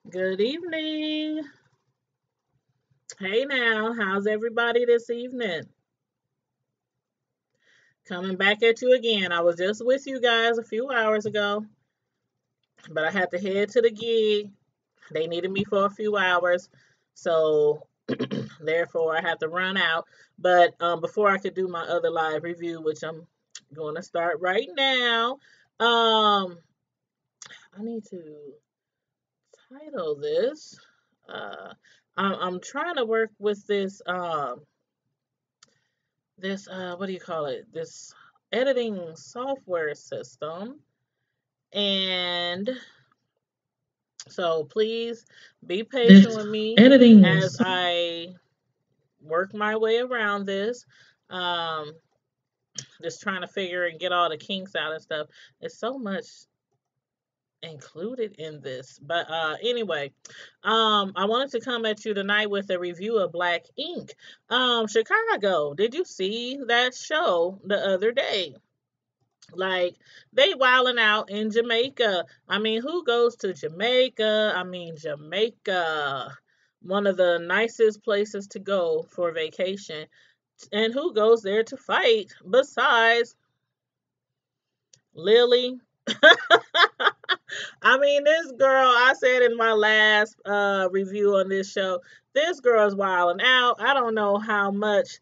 Good evening. Hey now, how's everybody this evening? Coming back at you again. I was just with you guys a few hours ago, but I had to head to the gig. They needed me for a few hours, so therefore I had to run out. But before I could do my other live review, which I'm going to start right now, I need to title this. Uh, I'm trying to work with this what do you call it, this editing software system, and so please be patient This with me editing. as I work my way around this. um just trying to figure and get all the kinks out and stuff. It's so much included in this, but anyway, I wanted to come at you tonight with a review of Black Ink. Chicago, did you see that show the other day? Like, they wilding out in Jamaica. I mean, who goes to Jamaica? I mean, Jamaica, one of the nicest places to go for vacation. And who goes there to fight besides Lily? I mean, this girl, I said in my last review on this show, this girl's wilding out. I don't know how much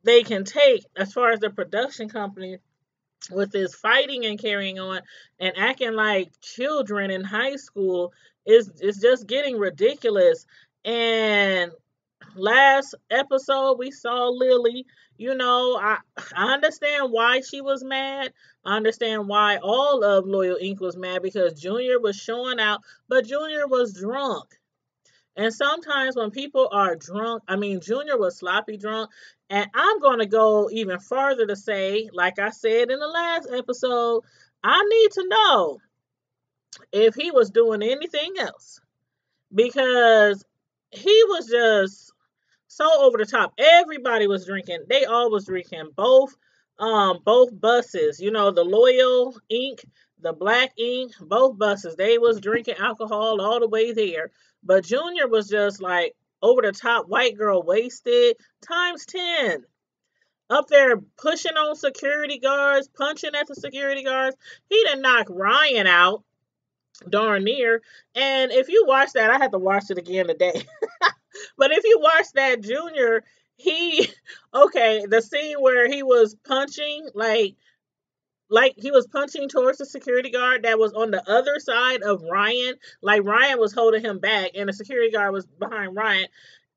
they can take as far as the production company with this fighting and carrying on and acting like children in high school is just getting ridiculous. And last episode we saw Lily. I understand why she was mad. I understand why all of Loyal Inc was mad because Junior was showing out, but Junior was drunk. And sometimes when people are drunk, I mean, Junior was sloppy drunk. And I'm going to go even further to say, like I said in the last episode, I need to know if he was doing anything else because he was just so over the top. Everybody was drinking. They all was drinking. Both buses, the Loyal Ink, the Black Ink, both buses. They was drinking alcohol all the way there. But Junior was just like over the top white girl wasted times 10. Up there pushing on security guards, punching at the security guards. He didn't knock Ryan out darn near. And if you watch that, I had to watch it again today. But if you watch that, Junior, he okay, the scene where he was punching, like he was punching towards the security guard that was on the other side of Ryan. Like Ryan was holding him back, and the security guard was behind Ryan.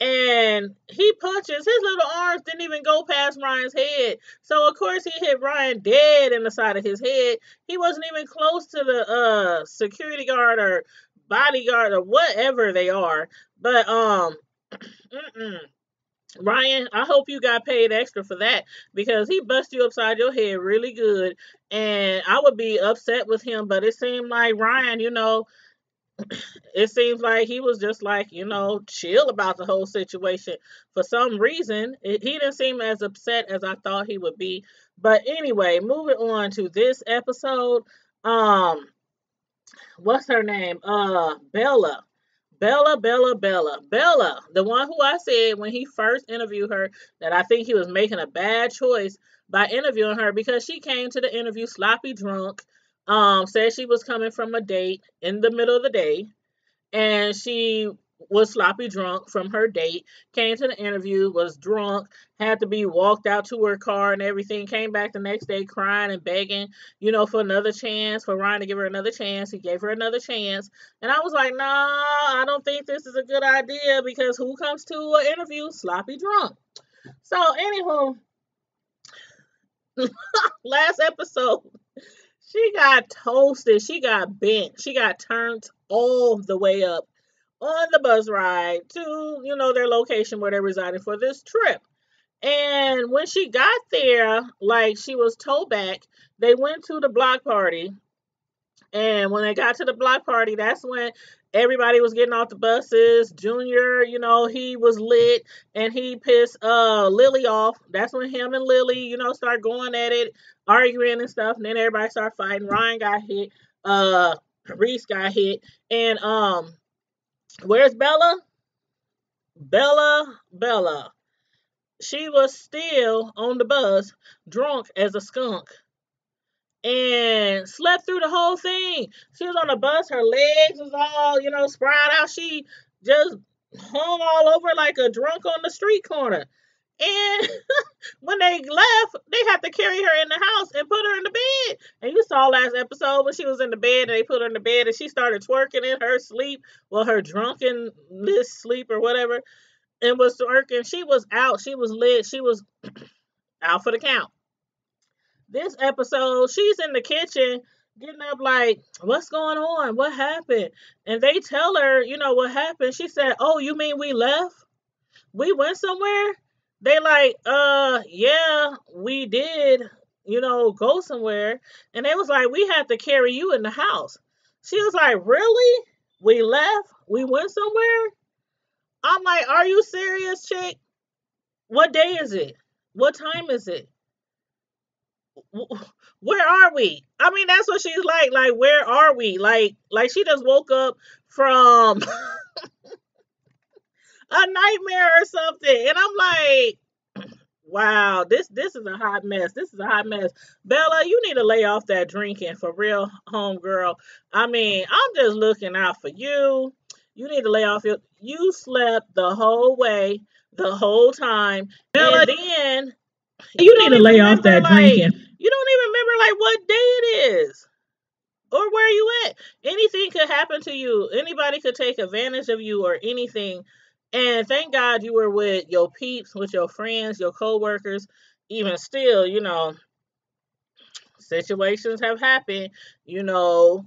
And he punches, his little arms didn't even go past Ryan's head. So of course he hit Ryan dead in the side of his head. He wasn't even close to the security guard or bodyguard or whatever they are. But mm-mm. Ryan, I hope you got paid extra for that because he bust you upside your head really good. And I would be upset with him, but it seemed like Ryan, it seems like he was just like, chill about the whole situation. For some reason, he didn't seem as upset as I thought he would be. But anyway, moving on to this episode. Um, what's her name? Bella. Bella, the one who I said when he first interviewed her that I think he was making a bad choice by interviewing her because she came to the interview sloppy drunk, said she was coming from a date in the middle of the day, and she was sloppy drunk from her date, came to the interview, was drunk, had to be walked out to her car and everything, came back the next day crying and begging, for another chance, for Ryan to give her another chance. He gave her another chance. And I was like, nah, I don't think this is a good idea because who comes to an interview sloppy drunk? So, anywho, last episode, she got toasted. She got bent. She got turned all the way up on the bus ride to, their location where they're residing for this trip. And when she got there, like she was told back, they went to the block party. And when they got to the block party, that's when Everybody was getting off the buses. Junior, he was lit and he pissed Lily off. That's when him and Lily, start going at it, arguing and stuff. And then everybody started fighting. Ryan got hit. Uh Reese got hit. And where's Bella? Bella. She was still on the bus, drunk as a skunk, and slept through the whole thing. She was on the bus, her legs was all, spread out. She just hung all over like a drunk on the street corner. And when they left, they had to carry her in the house and put her in the bed. And you saw last episode when she was in the bed and they put her in the bed and she started twerking in her sleep, well, her drunkenness sleep or whatever, and was twerking. She was out. She was lit. She was out for the count. This episode, she's in the kitchen getting up like, what's going on? What happened? And they tell her, what happened. She said, oh, you mean we left? We went somewhere? They like, yeah, we did, go somewhere. And they was like, we had to carry you in the house. She was like, really? We left? We went somewhere? I'm like, are you serious, chick? What day is it? What time is it? Where are we? I mean, that's what she's like. Like, where are we? Like she just woke up from a nightmare or something. And I'm like, wow, this is a hot mess. This is a hot mess. Bella, you need to lay off that drinking for real, homegirl. I mean, I'm just looking out for you. You need to lay off you slept the whole way, the whole time. Bella, and then you need to lay off that drinking. You don't even remember like what day it is or where you at. Anything could happen to you. Anybody could take advantage of you or anything. And thank God you were with your peeps, with your friends, your coworkers. Even still, situations have happened, you know,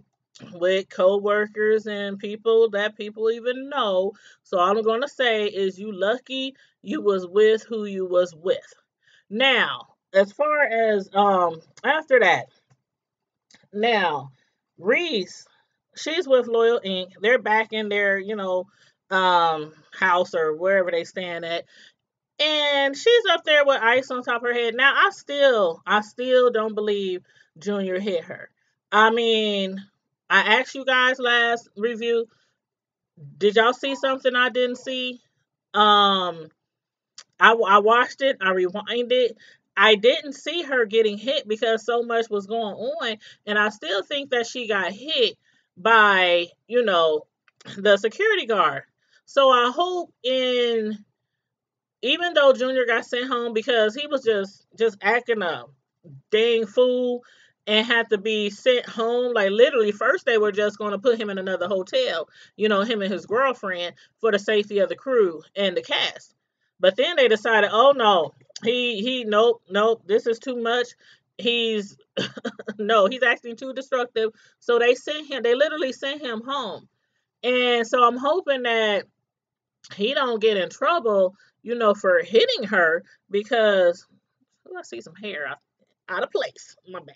with coworkers and people that people even know. So all I'm gonna say is you lucky you was with who you was with. Now, as far as after that, now Reese, she's with Loyal Inc. They're back in their, house or wherever they stand at. And she's up there with ice on top of her head. Now I still don't believe Junior hit her. I mean, I asked you guys last review, did y'all see something I didn't see? Um I watched it, I rewinded. I didn't see her getting hit because so much was going on, and I still think that she got hit by, the security guard. So I hope in even though Junior got sent home because he was just acting up, dang fool, and had to be sent home. Like literally, first they were just going to put him in another hotel, him and his girlfriend for the safety of the crew and the cast. But then they decided, oh no, nope, this is too much. He's no, he's acting too destructive. So they sent him. They literally sent him home. And so I'm hoping that he don't get in trouble, for hitting her because I see some hair out of place. My bad.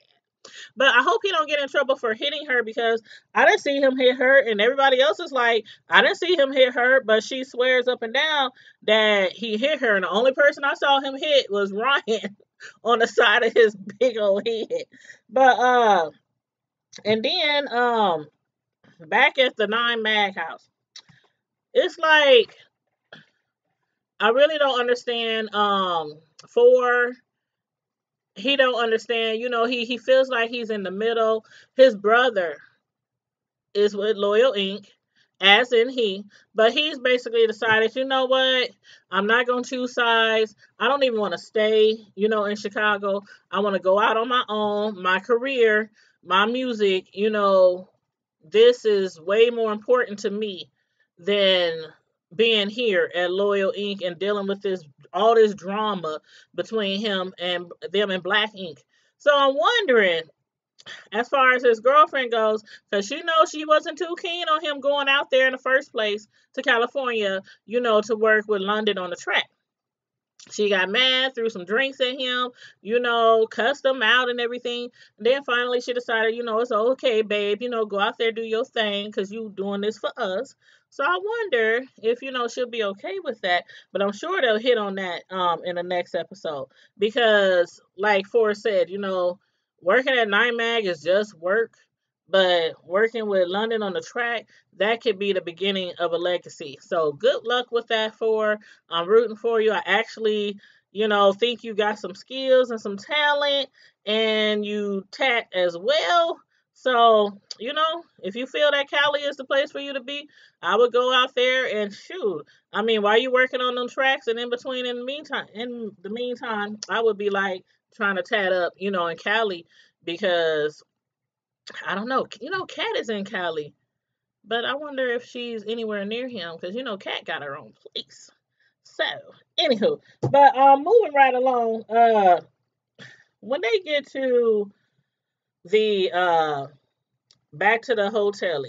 But I hope he don't get in trouble for hitting her because I didn't see him hit her, and everybody else is like, I didn't see him hit her, but she swears up and down that he hit her, and the only person I saw him hit was Ryan on the side of his big old head. But and then back at the Nine Mag house, it's like I really don't understand. For he don't understand. He feels like he's in the middle. His brother is with Loyal Inc. As in he, but he's basically decided, you know what? I'm not gonna choose sides. I don't even want to stay, in Chicago. I want to go out on my own. My career, my music. This is way more important to me than being here at Loyal Inc. and dealing with all this drama between him and them and Black Ink. So I'm wondering, as far as his girlfriend goes, because she knows she wasn't too keen on him going out there in the first place to California, to work with London on the track. She got mad, threw some drinks at him, cussed him out and everything. And then finally she decided, it's okay, babe, go out there, do your thing, because you doing this for us. So I wonder if, she'll be okay with that. But I'm sure they'll hit on that in the next episode. Because, like Forrest said, working at Night Mag is just work. But working with London on the track, that could be the beginning of a legacy. So good luck with that, for I'm rooting for you. I actually, think you got some skills and some talent, and you tact as well. So, if you feel that Cali is the place for you to be, I would go out there and shoot. I mean, while you working on them tracks and in between, in the meantime, I would be like trying to tat up, in Cali, because I don't know, Kat is in Cali, but I wonder if she's anywhere near him, because Kat got her own place. So, anywho, but moving right along, when they get to the back to the hotel,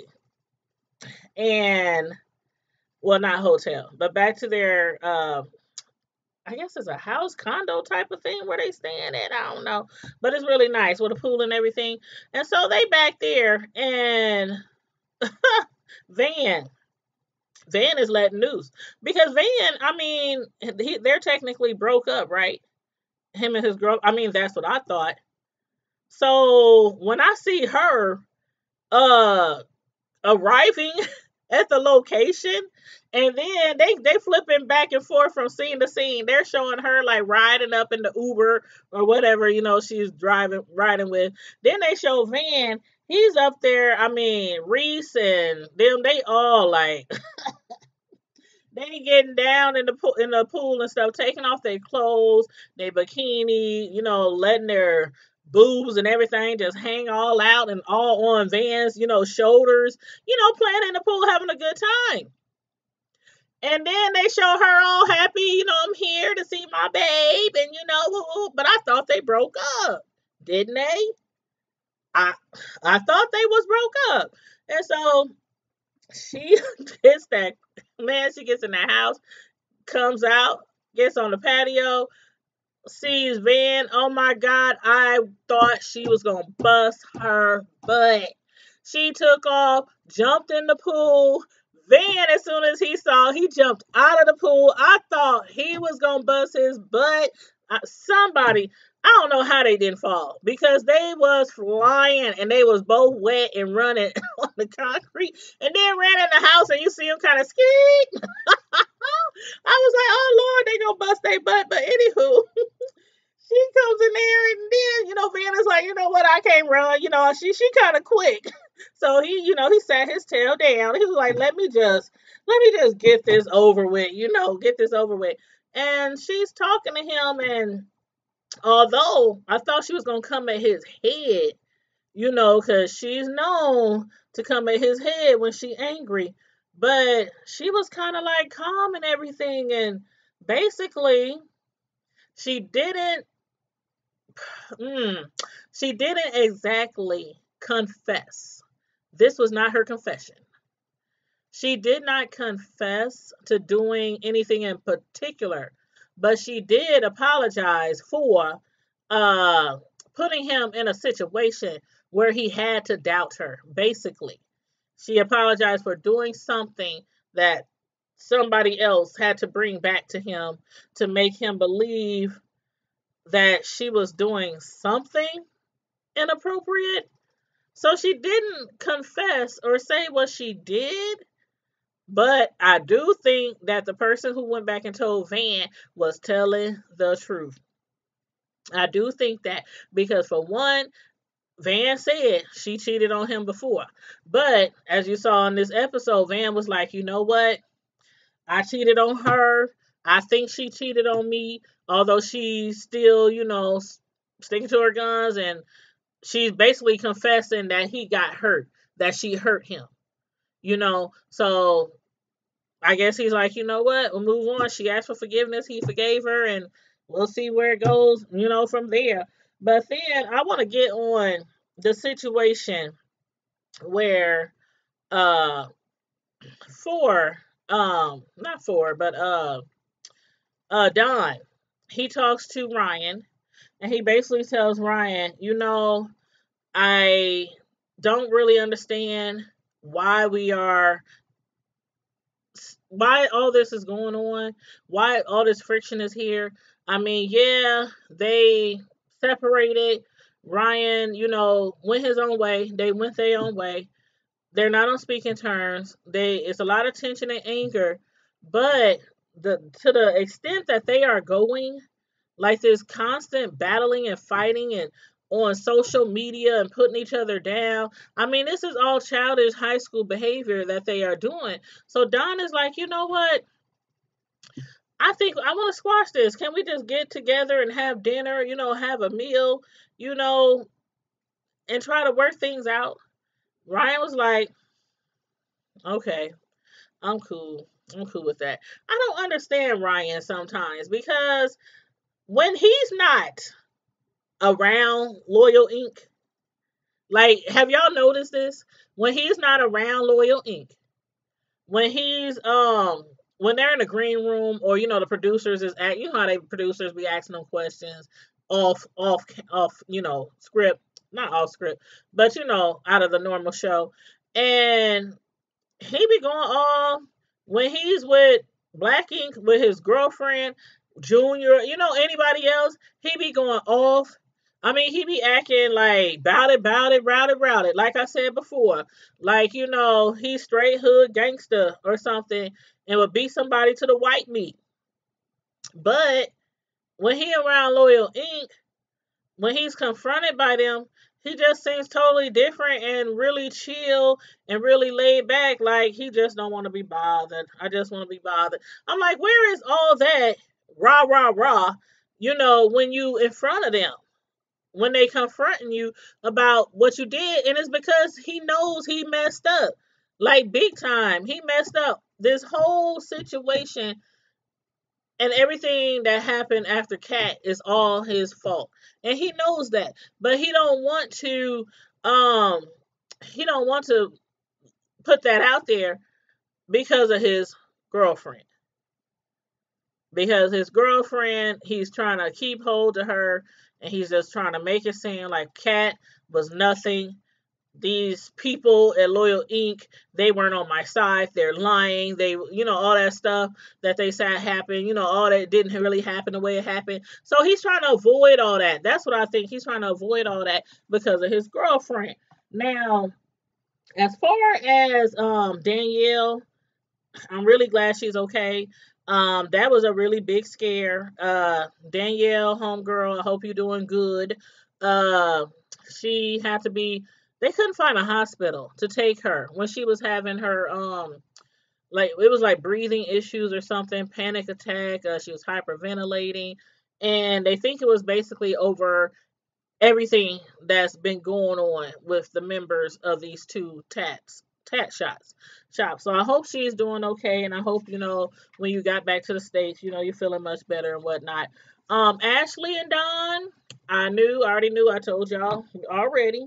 and well, not hotel, but back to their I guess it's a house condo type of thing where they staying at. I don't know, but it's really nice with a pool and everything. And so they back there, and Van Van is letting loose, because Van, I mean, they're technically broke up, right? Him and his girl. I mean, that's what I thought. So when I see her uh arriving at the location, and then they flipping back and forth from scene to scene. They're showing her like riding up in the Uber or whatever, she's riding with. Then they show Van. He's up there. I mean, Reese and them, they all like they getting down in the pool and stuff, taking off their clothes, their bikini, letting their boobs and everything just hang all out and all on Van's, shoulders, playing in the pool, having a good time. And then they show her all happy, I'm here to see my babe, and but I thought they broke up, didn't they? I I thought they was broke up, and so she gets that man. She gets in the house, comes out, gets on the patio, sees Van. Oh my God, I thought she was going to bust her butt. She took off, jumped in the pool. Van, as soon as he jumped out of the pool. I thought he was going to bust his butt. Somebody, I don't know how they didn't fall, because they was flying and they was both wet and running on the concrete, and then ran in the house, and you see them kind of ski. I was like, oh Lord, they gonna bust their butt. But anywho, she comes in there, and then Van is like, what, I can't run. She kind of quick. So he sat his tail down. He was like, let me just get this over with. Get this over with. And she's talking to him, and although I thought she was gonna come at his head, because she's known to come at his head when she angry. But she was kind of like calm and everything, and basically she didn't, mm, she didn't exactly confess. This was not her confession. She did not confess to doing anything in particular, but she did apologize for uh, putting him in a situation where he had to doubt her, basically. She apologized for doing something that somebody else had to bring back to him to make him believe that she was doing something inappropriate. So she didn't confess or say what she did, but I do think that the person who went back and told Van was telling the truth. I do think that, because for one, Van said she cheated on him before. But as you saw in this episode, Van was like, you know what? I cheated on her. I think she cheated on me, although she's still, sticking to her guns, and she's basically confessing that he got hurt, that she hurt him, So I guess he's like, you know what? We'll move on. She asked for forgiveness. He forgave her, and we'll see where it goes, from there. But then I want to get on the situation where uh four not four, but Don. he talks to Ryan, and he basically tells Ryan, I don't really understand why why all this is going on, why all this friction is here. I mean, yeah, they separated. Ryan, went his own way. They went their own way. They're not on speaking terms. It's a lot of tension and anger, but to the extent that they are going, like this constant battling and fighting and on social media and putting each other down. I mean, this is all childish high school behavior that they are doing. So Don is like, you know what? I think I want to squash this. Can we just get together and have dinner, have a meal, you know, and try to work things out? Ryan was like, okay, I'm cool. I'm cool with that. I don't understand Ryan sometimes because when he's not around Loyal Inc., like, have y'all noticed this? When he's not around Loyal Inc., when he's when they're in the green room, or the producers is at, how they producers be asking them questions off script, not off script, but out of the normal show, and he be going off when he's with Black Ink, with his girlfriend Junior, anybody else, he be going off. I mean, he be acting like bout it, route it. Like I said before, like, he's straight hood gangster or something and would beat somebody to the white meat. But when he around Loyal Inc., when he's confronted by them, he just seems totally different and really chill and really laid back. Like, he just don't want to be bothered. I just want to be bothered. I'm like, where is all that rah rah rah? When you in front of them, when they confronting you about what you did, and it's because he knows he messed up, like big time. He messed up. This whole situation and everything that happened after Cat is all his fault, and he knows that, but um he don't want to put that out there because of his girlfriend. Because his girlfriend, he's trying to keep hold of her, and he's just trying to make it seem like Cat was nothing. These people at Loyal Inc., they weren't on my side. They're lying. They, all that stuff that they said happened, all that didn't really happen the way it happened. So he's trying to avoid all that. That's what I think. He's trying to avoid all that because of his girlfriend. Now, as far as Danielle, I'm really glad she's okay. That was a really big scare. Danielle, homegirl, I hope you're doing good. Uh, she had to be. They couldn't find a hospital to take her when she was having her like, it was like breathing issues or something, panic attack. She was hyperventilating, and they think it was basically over everything that's been going on with the members of these two tat shops. So I hope she's doing okay, and I hope when you got back to the States, you're feeling much better and whatnot. Ashley and Don, I already knew, I told y'all already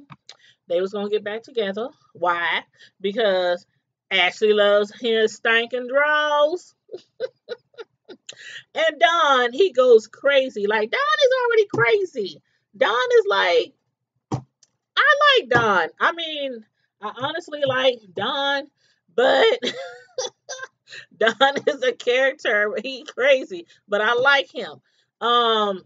they was gonna get back together. Why? Because Ashley loves his stinking draws, and Don, he goes crazy. Like, Don is already crazy. Don is like, I like Don. I mean, I honestly like Don, but Don is a character. He crazy, but I like him. Um,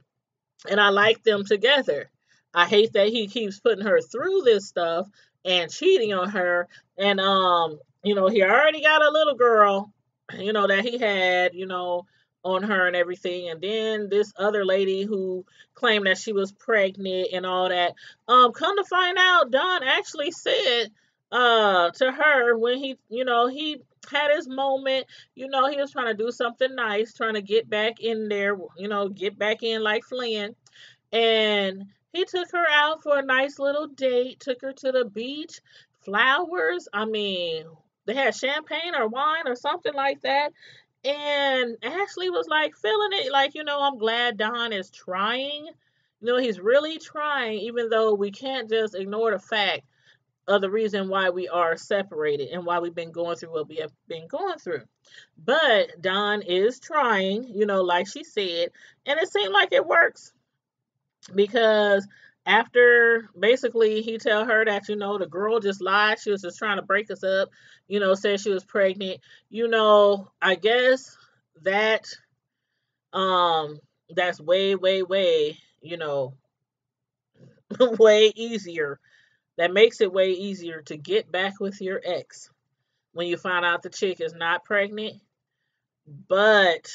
and I like them together. I hate that he keeps putting her through this stuff and cheating on her. And he already got a little girl, that he had, on her and everything. And then this other lady who claimed that she was pregnant and all that. Come to find out, Don actually said to her when he had his moment, he was trying to do something nice, trying to get back in there, get back in like Flynn. And he took her out for a nice little date, took her to the beach, flowers. I mean, they had champagne or wine or something like that. And Ashley was like feeling it, like, I'm glad Don is trying. He's really trying, even though we can't just ignore the fact of the reason why we are separated and why we've been going through what we have been going through. But Don is trying, like she said, and it seemed like it works because after basically he tell her that the girl just lied, she was just trying to break us up, said she was pregnant, I guess that um that's way way way way easier. That makes it way easier to get back with your ex when you find out the chick is not pregnant. But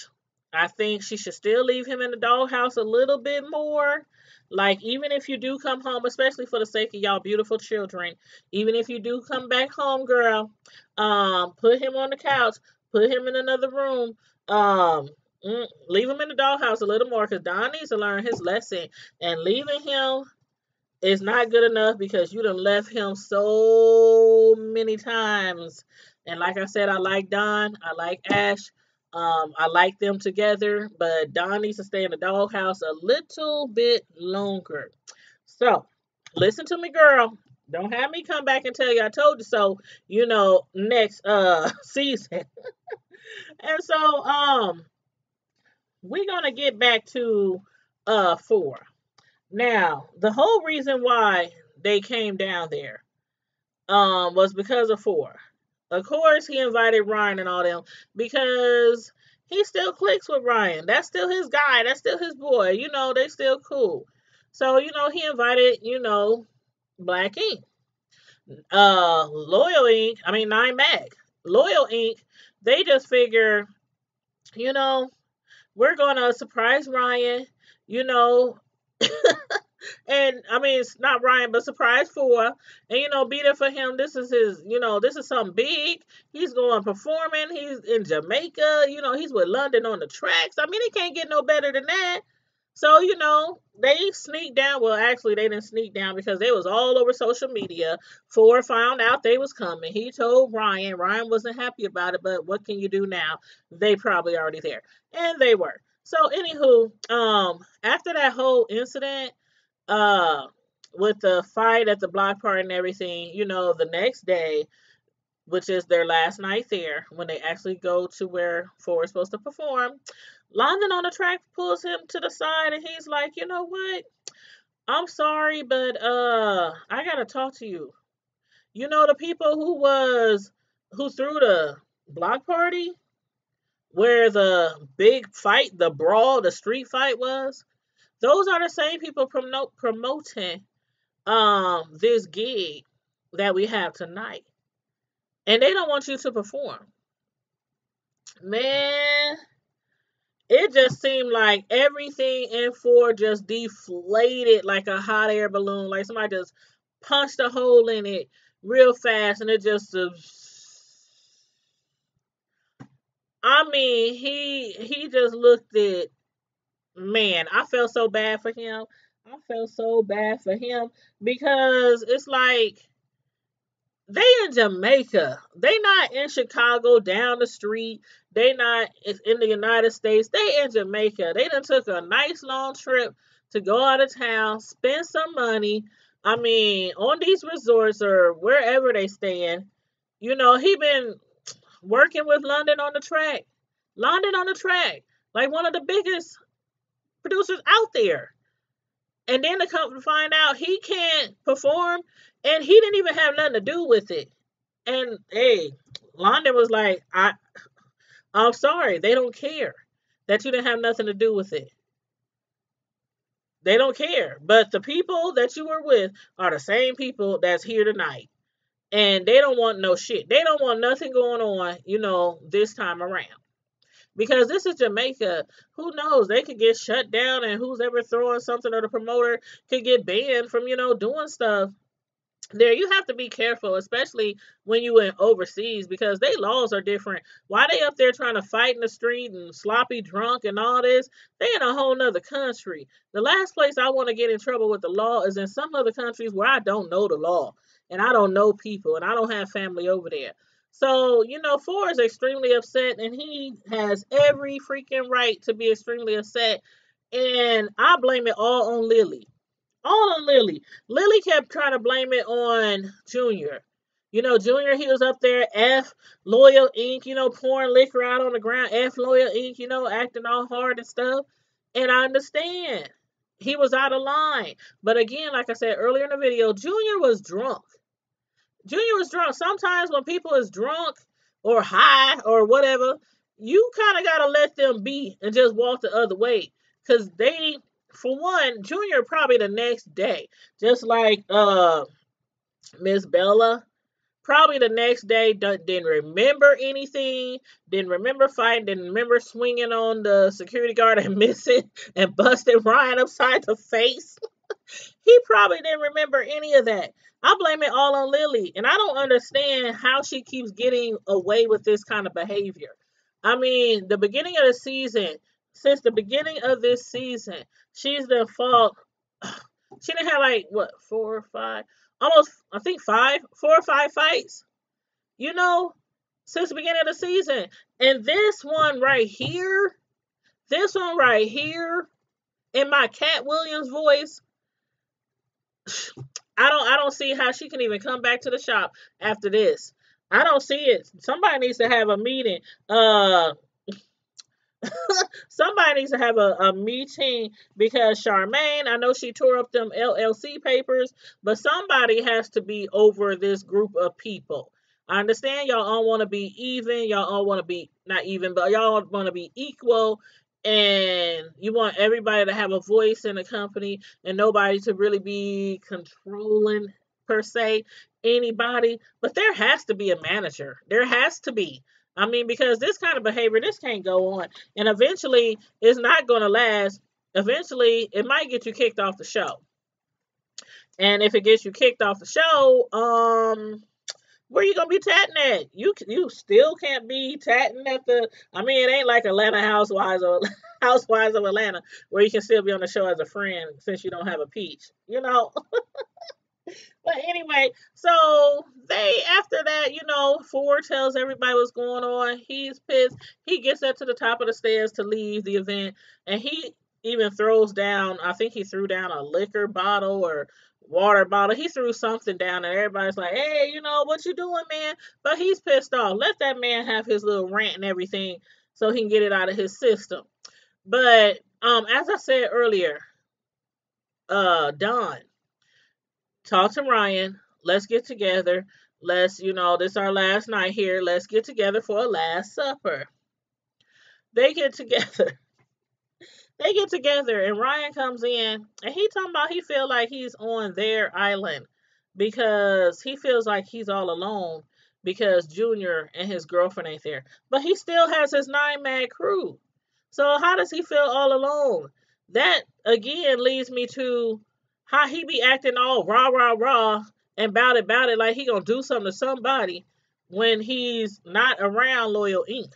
I think she should still leave him in the doghouse a little bit more. Like, even if you do come home, especially for the sake of y'all beautiful children, even if you do come back home, girl, put him on the couch, put him in another room, leave him in the doghouse a little more because Don needs to learn his lesson. And leaving him is not good enough because you done left him so many times. And like I said, I like Don. I like Ash. I like them together, but Don needs to stay in the doghouse a little bit longer. So, listen to me, girl. Don't have me come back and tell you I told you so, next season. And so we're gonna get back to 4. Now, the whole reason why they came down there was because of 4. Of course, he invited Ryan and all them because he still clicks with Ryan. That's still his guy. That's still his boy. They still cool. So, he invited, Black Ink. Loyal Ink, I mean, Nine Mag. Loyal Ink, they just figure, you know, we're going to surprise Ryan, you know, and I mean, it's not Ryan, but surprise 4, and be there for him. This is his, this is something big. He's going performing. He's in Jamaica. He's with London on the tracks. I mean, he can't get no better than that. So, they sneaked down. Well, actually, they didn't sneak down because they was all over social media. 4 found out they was coming. He told Ryan. Ryan wasn't happy about it, but what can you do now? They probably already there, and they were. So, anywho, after that whole incident, uh, with the fight at the block party and everything, the next day, which is their last night there, when they actually go to where 4 is supposed to perform, London on the track pulls him to the side and he's like, you know what? I'm sorry, but I gotta talk to you. The people who threw the block party where the big fight, the brawl, the street fight was, those are the same people promoting this gig that we have tonight. And they don't want you to perform. Man, it just seemed like everything in 4 just deflated like a hot air balloon. Like somebody just punched a hole in it real fast and it just I mean, he just looked at, man, I felt so bad for him. I felt so bad for him because it's like they in Jamaica. They not in Chicago down the street. They not in the United States. They in Jamaica. They done took a nice long trip to go out of town, spend some money. I mean, on these resorts or wherever they staying. He been working with London on the track. London on the track. Like one of the biggest producers out there. And then to come to find out he can't perform and he didn't even have nothing to do with it. And hey, London was like, I'm sorry, they don't care that you didn't have nothing to do with it. They don't care. But the people that you were with are the same people that's here tonight. And they don't want no shit. They don't want nothing going on, this time around. Because this is Jamaica. Who knows? They could get shut down and who's ever throwing something or the promoter could get banned from, doing stuff. There, you have to be careful, especially when you in overseas, because they laws are different. Why they up there trying to fight in the street and sloppy drunk and all this? They in a whole nother country. The last place I want to get in trouble with the law is in some other countries where I don't know the law and I don't know people and I don't have family over there. So, 4 is extremely upset and he has every freaking right to be extremely upset. And I blame it all on Lily. All on Lily. Lily kept trying to blame it on Junior. Junior, he was up there, F Loyal Inc., pouring liquor out on the ground, F Loyal Inc., acting all hard and stuff. And I understand. He was out of line. But again, like I said earlier in the video, Junior was drunk. Junior was drunk. Sometimes when people is drunk or high or whatever, you kind of got to let them be and just walk the other way. Because they, for one, Junior probably the next day, just like Miss Bella, probably the next day didn't remember anything, didn't remember fighting, didn't remember swinging on the security guard and missing and busting Ryan upside the face. He probably didn't remember any of that. I blame it all on Lily, and I don't understand how she keeps getting away with this kind of behavior. I mean, the beginning of the season, since the beginning of this season, she's the fault. She didn't have like what 4 or 5, almost I think 4 or 5 fights. You know, since the beginning of the season, and this one right here, in my Cat Williams voice, I don't see how she can even come back to the shop after this. I don't see it. Somebody needs to have a meeting. Somebody needs to have a meeting because Charmaine, I know she tore up them LLC papers, but somebody has to be over this group of people. I understand y'all all want to be even. Y'all all want to be not even, but y'all want to be equal. And you want everybody to have a voice in the company and nobody to really be controlling per se anybody. But there has to be a manager. There has to be. I mean, because this kind of behavior, this can't go on. And eventually, it's not going to last. Eventually, it might get you kicked off the show. And if it gets you kicked off the show, where you gonna be tatting at? You still can't be tatting at the. I mean, it ain't like Atlanta Housewives or Housewives of Atlanta where you can still be on the show as a friend since you don't have a peach. But anyway, so they after that, Ford tells everybody what's going on. He's pissed. He gets up to the top of the stairs to leave the event, and he even throws down. I think he threw down a liquor bottle or water bottle. He threw something down, and everybody's like, "Hey, what you doing, man?" But he's pissed off. Let that man have his little rant and everything, so he can get it out of his system. But as I said earlier, Don, talk to Ryan. Let's get together. This is our last night here. Let's get together for a last supper. They get together. They get together, and Ryan comes in, and he talking about he feel like he's on their island because he feels like he's all alone because Junior and his girlfriend ain't there. But he still has his 9-man crew. So how does he feel all alone? That again leads me to how he be acting all rah rah rah and bout it like he gonna do something to somebody when he's not around Loyal Inc.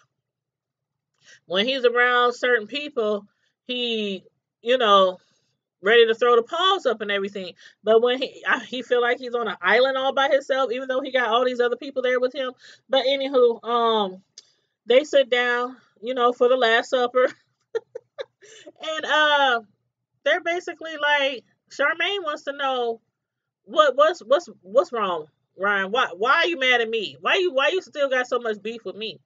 When he's around certain people, he, ready to throw the paws up and everything. But when he feel like he's on an island all by himself, even though he got all these other people there with him. But anywho, they sit down, for the last supper, and they're basically like Charmaine wants to know what's wrong, Ryan. Why are you mad at me? Why you still got so much beef with me?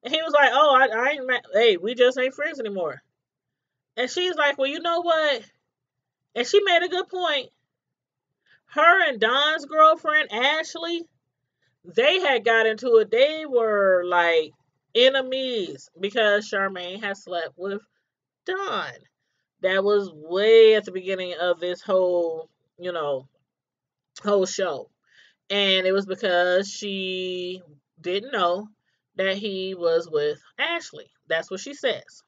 And he was like, oh, I ain't mad. Hey, we just ain't friends anymore. And she's like, well, you know what? And she made a good point. Her and Don's girlfriend, Ashley, they had got into it. They were like enemies because Charmaine had slept with Don. That was way at the beginning of this whole show. And it was because she didn't know that he was with Ashley. That's what she says.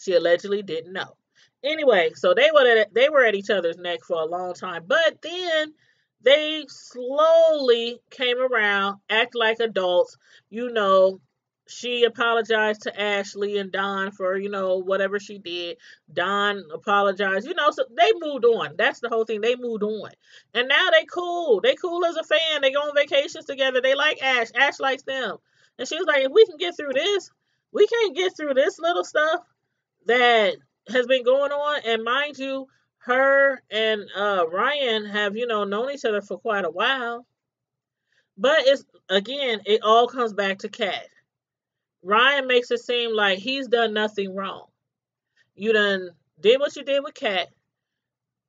She allegedly didn't know. Anyway, so they were at each other's neck for a long time, but then they slowly came around, act like adults. She apologized to Ashley and Don for whatever she did. Don apologized. So they moved on. That's the whole thing. They moved on, and now they cool. They cool as a fan. They go on vacations together. They like Ash. Ash likes them, and she was like, "If we can get through this, we can't get through this little stuff that has been going on." And mind you, her and Ryan have, known each other for quite a while. But it's again, it all comes back to Kat. Ryan makes it seem like he's done nothing wrong. You done did what you did with Kat.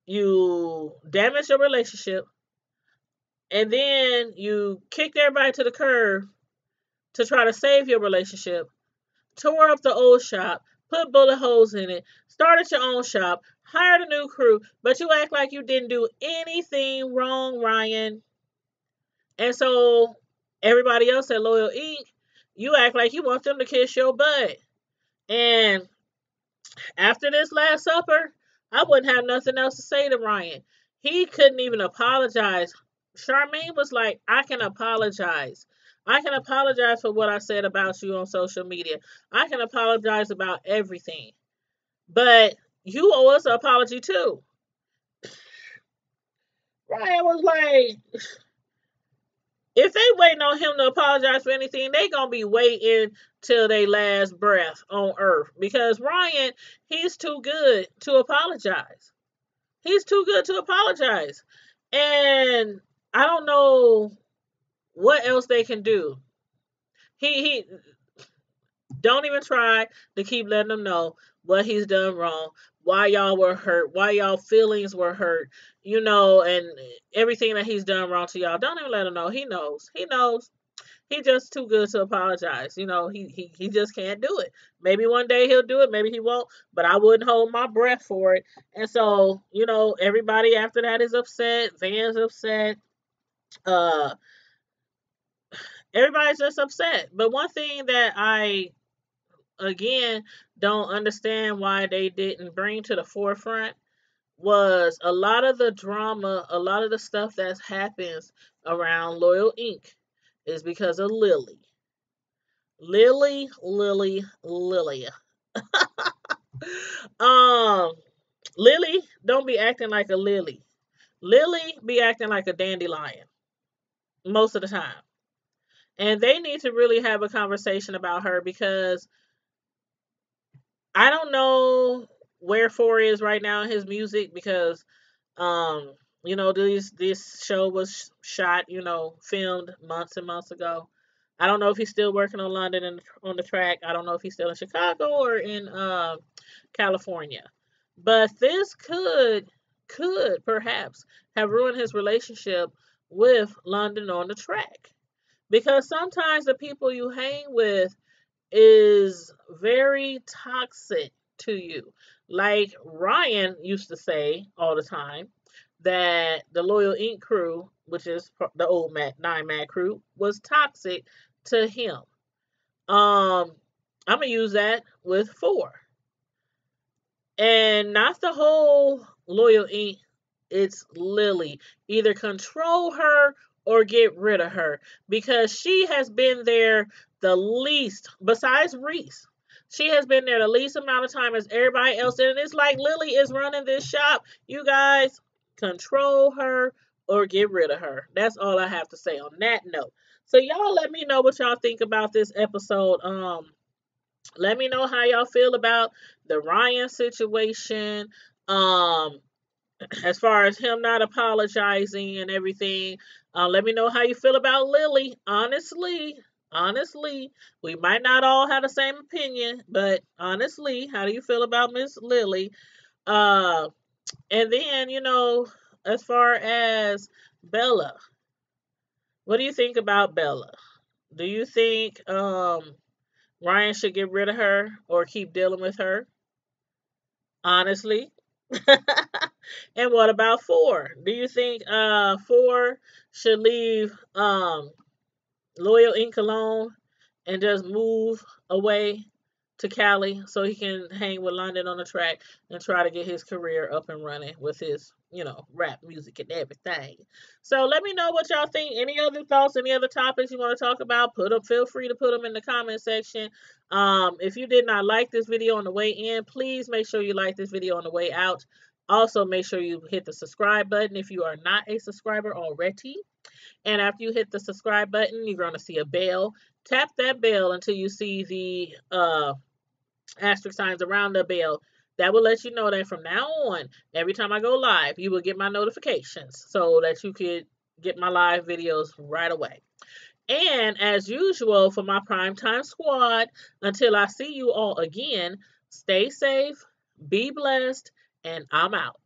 You damaged your relationship, and then you kicked everybody to the curb to try to save your relationship. Tore up the old shop, put bullet holes in it, started your own shop, hired a new crew, but you act like you didn't do anything wrong, Ryan. And so everybody else at Loyal Inc., you act like you want them to kiss your butt. And after this Last Supper, I wouldn't have nothing else to say to Ryan. He couldn't even apologize. Charmaine was like, I can apologize. I can apologize for what I said about you on social media. I can apologize about everything. But you owe us an apology too. Ryan was like, if they waiting on him to apologize for anything, they gonna be waiting till they last breath on earth. Because Ryan, he's too good to apologize. He's too good to apologize. And I don't know what else they can do. He don't even try to keep letting them know what he's done wrong, why y'all were hurt, why y'all feelings were hurt, and everything that he's done wrong to y'all. Don't even let him know. He knows. He knows. He just too good to apologize. He just can't do it. Maybe one day he'll do it, maybe he won't, but I wouldn't hold my breath for it. And so, everybody after that is upset. Van's upset. Uh Everybody's just upset. But one thing that I again don't understand why they didn't bring to the forefront was a lot of the drama, a lot of the stuff that happens around Loyal Inc. is because of Lily. Lily. Um, Lily don't be acting like a lily. Lily be acting like a dandelion most of the time. And they need to really have a conversation about her because I don't know where Four is right now in his music because um this show was shot, filmed months and months ago. I don't know if he's still working on London and on the track. I don't know if he's still in Chicago or in California. But this could perhaps have ruined his relationship with London on the track. Because sometimes the people you hang with is very toxic to you. Like Ryan used to say all the time that the Loyal Inc. crew, which is the old Nine Mad crew, was toxic to him. I'm gonna use that with Four, and not the whole Loyal Inc. It's Lily. Either control her or get rid of her because she has been there the least, besides Reese. She has been there the least amount of time as everybody else. And it's like Lily is running this shop. You guys control her or get rid of her. That's all I have to say on that note. So y'all let me know what y'all think about this episode. Let me know how y'all feel about the Ryan situation. Um, as far as him not apologizing and everything. Let me know how you feel about Lily. Honestly, we might not all have the same opinion, but honestly, how do you feel about Miss Lily? Uh, and then, as far as Bella, what do you think about Bella? Do you think Ryan should get rid of her or keep dealing with her? Honestly. And what about Four? Do you think Four should leave Loyal Inc. alone and just move away to Cali so he can hang with London on the track and try to get his career up and running with his, rap music and everything. So let me know what y'all think. Any other thoughts, any other topics you want to talk about, feel free to put them in the comment section. If you did not like this video on the way in, please make sure you like this video on the way out. Also, make sure you hit the subscribe button if you are not a subscriber already. And after you hit the subscribe button, you're going to see a bell. Tap that bell until you see the asterisk signs around the bell. That will let you know that from now on, every time I go live, you will get my notifications so that you could get my live videos right away. And as usual, for my primetime squad, until I see you all again, stay safe, be blessed, and I'm out.